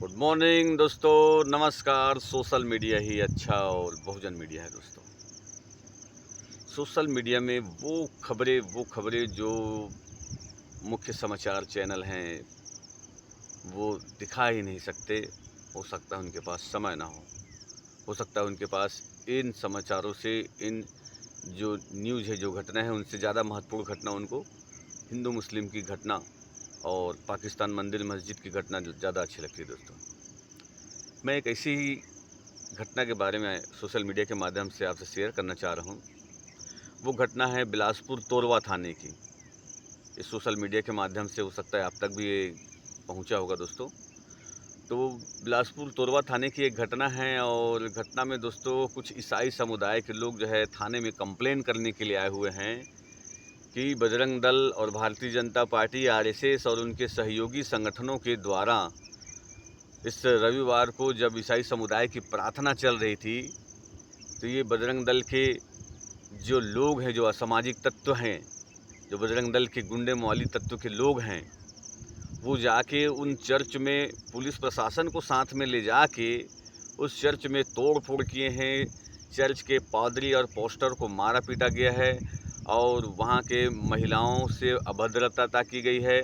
Good morning दोस्तों, नमस्कार। Social media ही अच्छा और बहुजन मीडिया है दोस्तों। सोशल मीडिया में वो खबरें जो मुख्य समाचार चैनल हैं वो दिखा ही नहीं सकते। हो सकता है उनके पास समय ना हो सकता है उनके पास इन समाचारों से, इन जो न्यूज़ है, जो घटना है, उनसे ज़्यादा महत्वपूर्ण घटना उनको हिंदू मुस्लिम की घटना और पाकिस्तान मंदिर मस्जिद की घटना ज़्यादा अच्छी लगती है दोस्तों। मैं एक ऐसी ही घटना के बारे में सोशल मीडिया के माध्यम से आपसे शेयर करना चाह रहा हूँ। वो घटना है बिलासपुर तोरवा थाने की। इस सोशल मीडिया के माध्यम से हो सकता है आप तक भी ये पहुँचा होगा दोस्तों। तो बिलासपुर तोरवा थाने की एक घटना है और घटना में दोस्तों कुछ ईसाई समुदाय के लोग जो है थाने में कंप्लेन करने के लिए आए हुए हैं कि बजरंग दल और भारतीय जनता पार्टी, आरएसएस और उनके सहयोगी संगठनों के द्वारा इस रविवार को जब ईसाई समुदाय की प्रार्थना चल रही थी, तो ये बजरंग दल के जो लोग हैं, जो असामाजिक तत्व हैं, जो बजरंग दल के गुंडे मौली तत्व के लोग हैं, वो जाके उन चर्च में पुलिस प्रशासन को साथ में ले जाके उस चर्च में तोड़-फोड़ किए हैं। चर्च के पादरी और पोस्टर को मारा पीटा गया है और वहाँ के महिलाओं से अभद्रता की गई है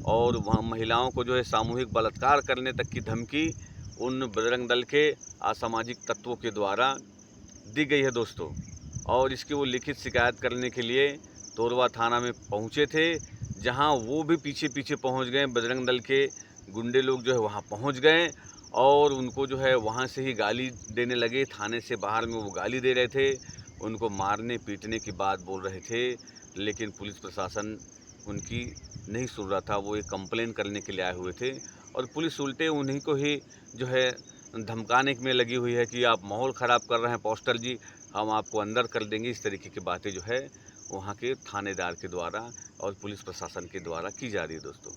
और वहाँ महिलाओं को जो है सामूहिक बलात्कार करने तक की धमकी उन बजरंग दल के असामाजिक तत्वों के द्वारा दी गई है दोस्तों। और इसकी वो लिखित शिकायत करने के लिए तोरवा थाना में पहुँचे थे, जहाँ वो भी पीछे-पीछे पहुँच गए। बजरंग दल के गुंडे लोग जो है वहाँ पहुँच गए और उनको जो है वहाँ से ही गाली देने लगे। थाने से बाहर में वो गाली दे रहे थे, उनको मारने पीटने की बात बोल रहे थे, लेकिन पुलिस प्रशासन उनकी नहीं सुन रहा था। वो एक कंप्लेन करने के लिए आए हुए थे और पुलिस उल्टे उन्हीं को ही जो है धमकाने में लगी हुई है कि आप माहौल ख़राब कर रहे हैं पोस्टर जी, हम आपको अंदर कर देंगे। इस तरीके की बातें जो है वहाँ के थानेदार के द्वारा और पुलिस प्रशासन के द्वारा की जा रही है दोस्तों।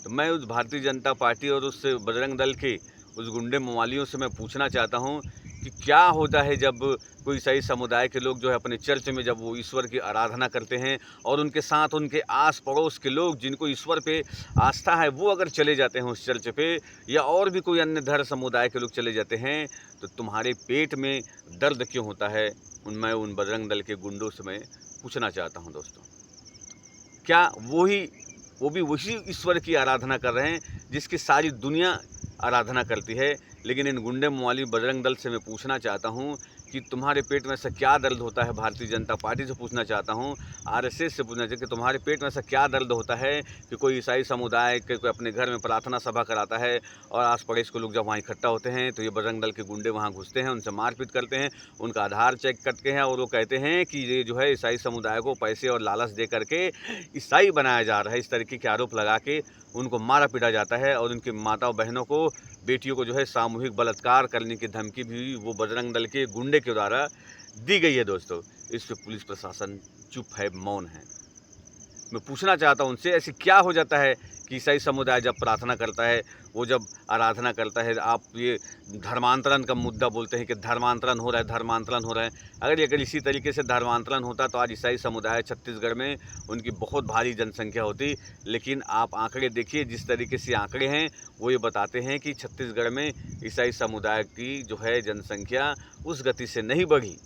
तो मैं उस भारतीय जनता पार्टी और उस बजरंग दल के उस गुंडे मवालियों से मैं पूछना चाहता हूँ कि क्या होता है जब कोई ईसाई समुदाय के लोग जो है अपने चर्च में जब वो ईश्वर की आराधना करते हैं और उनके साथ उनके आस पड़ोस के लोग जिनको ईश्वर पे आस्था है वो अगर चले जाते हैं उस चर्च पे, या और भी कोई अन्य धर्म समुदाय के लोग चले जाते हैं, तो तुम्हारे पेट में दर्द क्यों होता है? मैं उन बजरंग दल के गुंडों से मैं पूछना चाहता हूँ दोस्तों। क्या वो भी वही ईश्वर की आराधना कर रहे हैं जिसकी सारी दुनिया आराधना करती है? लेकिन इन गुंडे मवाली बजरंग दल से मैं पूछना चाहता हूँ कि तुम्हारे पेट में ऐसा क्या दर्द होता है? भारतीय जनता पार्टी से पूछना चाहता हूँ, आरएसएस से पूछना चाहिए कि तुम्हारे पेट में ऐसा क्या दर्द होता है कि कोई ईसाई समुदाय के कोई अपने घर में प्रार्थना सभा कराता है और आस पड़ोस के लोग जब वहाँ इकट्ठा होते हैं तो ये बजरंग दल के गुंडे वहाँ घुसते हैं, उनसे मारपीट करते हैं, उनका आधार चेक करते हैं और वो कहते हैं कि ये जो है ईसाई समुदाय को पैसे और लालच दे करके ईसाई बनाया जा रहा है। इस तरीके के आरोप लगा के उनको मारा पीटा जाता है और उनकी माताओं बहनों को, बेटियों को जो है सामूहिक बलात्कार करने की धमकी भी वो बजरंग दल के गुंडे के द्वारा दी गई है दोस्तों। इस पे पुलिस प्रशासन चुप है, मौन है। मैं पूछना चाहता हूँ उनसे, ऐसे क्या हो जाता है कि ईसाई समुदाय जब प्रार्थना करता है, वो जब आराधना करता है, आप ये धर्मांतरण का मुद्दा बोलते हैं कि धर्मांतरण हो रहा है, धर्मांतरण हो रहा है। अगर इसी तरीके से धर्मांतरण होता तो आज ईसाई समुदाय छत्तीसगढ़ में उनकी बहुत भारी जनसंख्या होती। लेकिन आप आंकड़े देखिए, जिस तरीके से आंकड़े हैं वो ये बताते हैं कि छत्तीसगढ़ में ईसाई समुदाय की जो है जनसंख्या उस गति से नहीं बढ़ी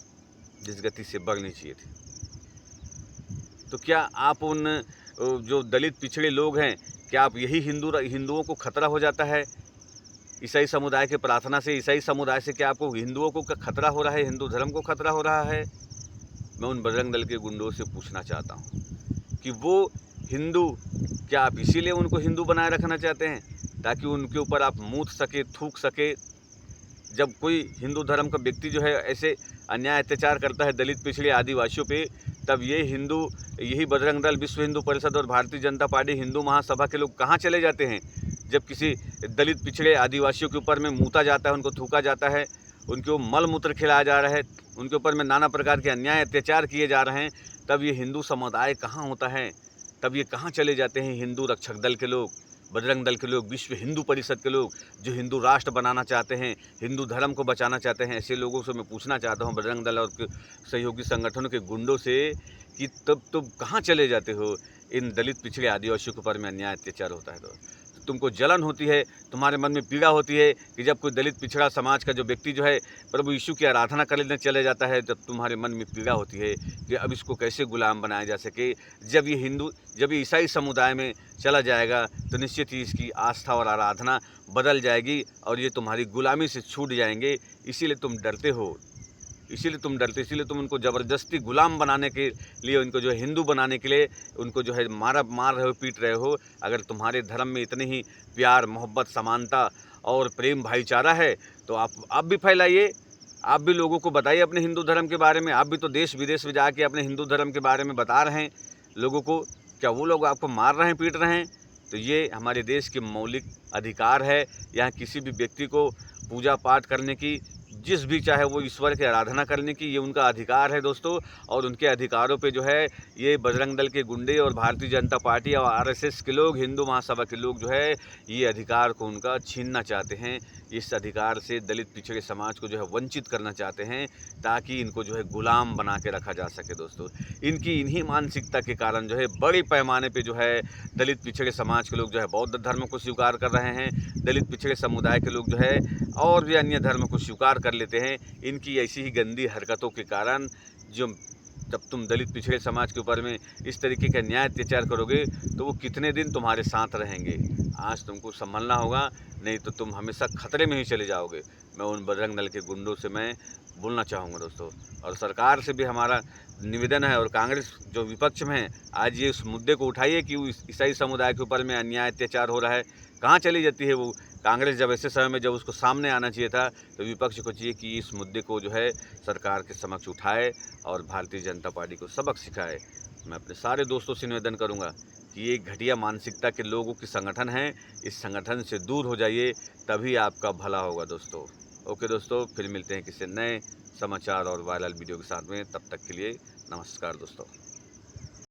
जिस गति से बढ़नी चाहिए थी। तो क्या आप उन जो दलित पिछड़े लोग हैं, क्या आप यही हिंदुओं को खतरा हो जाता है ईसाई समुदाय के प्रार्थना से? ईसाई समुदाय से क्या आपको हिंदुओं को खतरा हो रहा है, हिंदू धर्म को खतरा हो रहा है? मैं उन बजरंग दल के गुंडों से पूछना चाहता हूँ कि वो हिंदू, क्या आप इसीलिए उनको हिंदू बनाए रखना चाहते हैं ताकि उनके ऊपर आप मूत सके, थूक सके? जब कोई हिंदू धर्म का व्यक्ति जो है ऐसे अन्याय अत्याचार करता है दलित पिछड़े आदिवासियों पे, तब यही बजरंग दल, विश्व हिंदू परिषद और भारतीय जनता पार्टी, हिंदू महासभा के लोग कहाँ चले जाते हैं? जब किसी दलित पिछड़े आदिवासियों के ऊपर में मूता जाता है, उनको थूका जाता है, उनके ऊपर मल मूत्र खिलाया जा रहा है, उनके ऊपर में नाना प्रकार के अन्याय अत्याचार किए जा रहे हैं, तब ये हिंदू समुदाय कहाँ होता है? तब ये कहाँ चले जाते हैं हिंदू रक्षक दल के लोग, बजरंग दल के लोग, विश्व हिंदू परिषद के लोग, जो हिंदू राष्ट्र बनाना चाहते हैं, हिंदू धर्म को बचाना चाहते हैं? ऐसे लोगों से मैं पूछना चाहता हूँ, बजरंग दल और सहयोगी संगठनों के गुंडों से, कि तब तुम कहाँ चले जाते हो इन दलित पिछड़े आदिवासियों के ऊपर में अन्याय अत्याचार होता है तो? तुमको जलन होती है, तुम्हारे मन में पीड़ा होती है कि जब कोई दलित पिछड़ा समाज का जो व्यक्ति जो है प्रभु यीशु की आराधना करने चले जाता है, जब तुम्हारे मन में पीड़ा होती है कि अब इसको कैसे गुलाम बनाया जा सके। जब ये ईसाई समुदाय में चला जाएगा तो निश्चित ही इसकी आस्था और आराधना बदल जाएगी और ये तुम्हारी गुलामी से छूट जाएंगे। इसीलिए तुम डरते हो, इसीलिए तुम उनको ज़बरदस्ती गुलाम बनाने के लिए, उनको जो है हिंदू बनाने के लिए उनको जो है मार रहे हो, पीट रहे हो। अगर तुम्हारे धर्म में इतने ही प्यार, मोहब्बत, समानता और प्रेम, भाईचारा है तो आप भी फैलाइए, आप भी लोगों को बताइए अपने हिंदू धर्म के बारे में। आप भी तो देश विदेश में जाके अपने हिंदू धर्म के बारे में बता रहे हैं लोगों को। क्या वो लोग आपको मार रहे हैं, पीट रहे हैं? तो ये हमारे देश के मौलिक अधिकार है। यहाँ किसी भी व्यक्ति को पूजा पाठ करने की, जिस भी चाहे वो ईश्वर की आराधना करने की, ये उनका अधिकार है दोस्तों। और उनके अधिकारों पे जो है ये बजरंग दल के गुंडे और भारतीय जनता पार्टी और आरएसएस के लोग, हिंदू महासभा के लोग जो है ये अधिकार को उनका छीनना चाहते हैं। इस अधिकार से दलित पिछड़े समाज को जो है वंचित करना चाहते हैं ताकि इनको जो है गुलाम बना के रखा जा सके दोस्तों। इन्हीं मानसिकता के कारण जो है बड़े पैमाने पे जो है दलित पिछड़े समाज के लोग जो है बौद्ध धर्म को स्वीकार कर रहे हैं। दलित पिछड़े समुदाय के लोग जो है और भी अन्य धर्म को स्वीकार कर लेते हैं। इनकी ऐसी ही गंदी हरकतों के कारण जब तुम दलित पिछड़े समाज के ऊपर में इस तरीके का न्याय अत्याचार करोगे तो वो कितने दिन तुम्हारे साथ रहेंगे। आज तुमको संभलना होगा, नहीं तो तुम हमेशा खतरे में ही चले जाओगे। मैं उन बजरंग दल के गुंडों से मैं बोलना चाहूँगा दोस्तों। और सरकार से भी हमारा निवेदन है, और कांग्रेस जो विपक्ष में है, आज ये उस मुद्दे को उठाइए कि ईसाई समुदाय के ऊपर में अन्याय अत्याचार हो रहा है। कहाँ चली जाती है वो कांग्रेस? जब ऐसे समय में जब उसको सामने आना चाहिए था तो विपक्ष को चाहिए कि इस मुद्दे को जो है सरकार के समक्ष उठाए और भारतीय जनता पार्टी को सबक सिखाए। मैं अपने सारे दोस्तों से निवेदन करूंगा कि ये घटिया मानसिकता के लोगों की संगठन है, इस संगठन से दूर हो जाइए, तभी आपका भला होगा दोस्तों। ओके दोस्तों, फिर मिलते हैं किसी नए समाचार और वायरल वीडियो के साथ में। तब तक के लिए नमस्कार दोस्तों।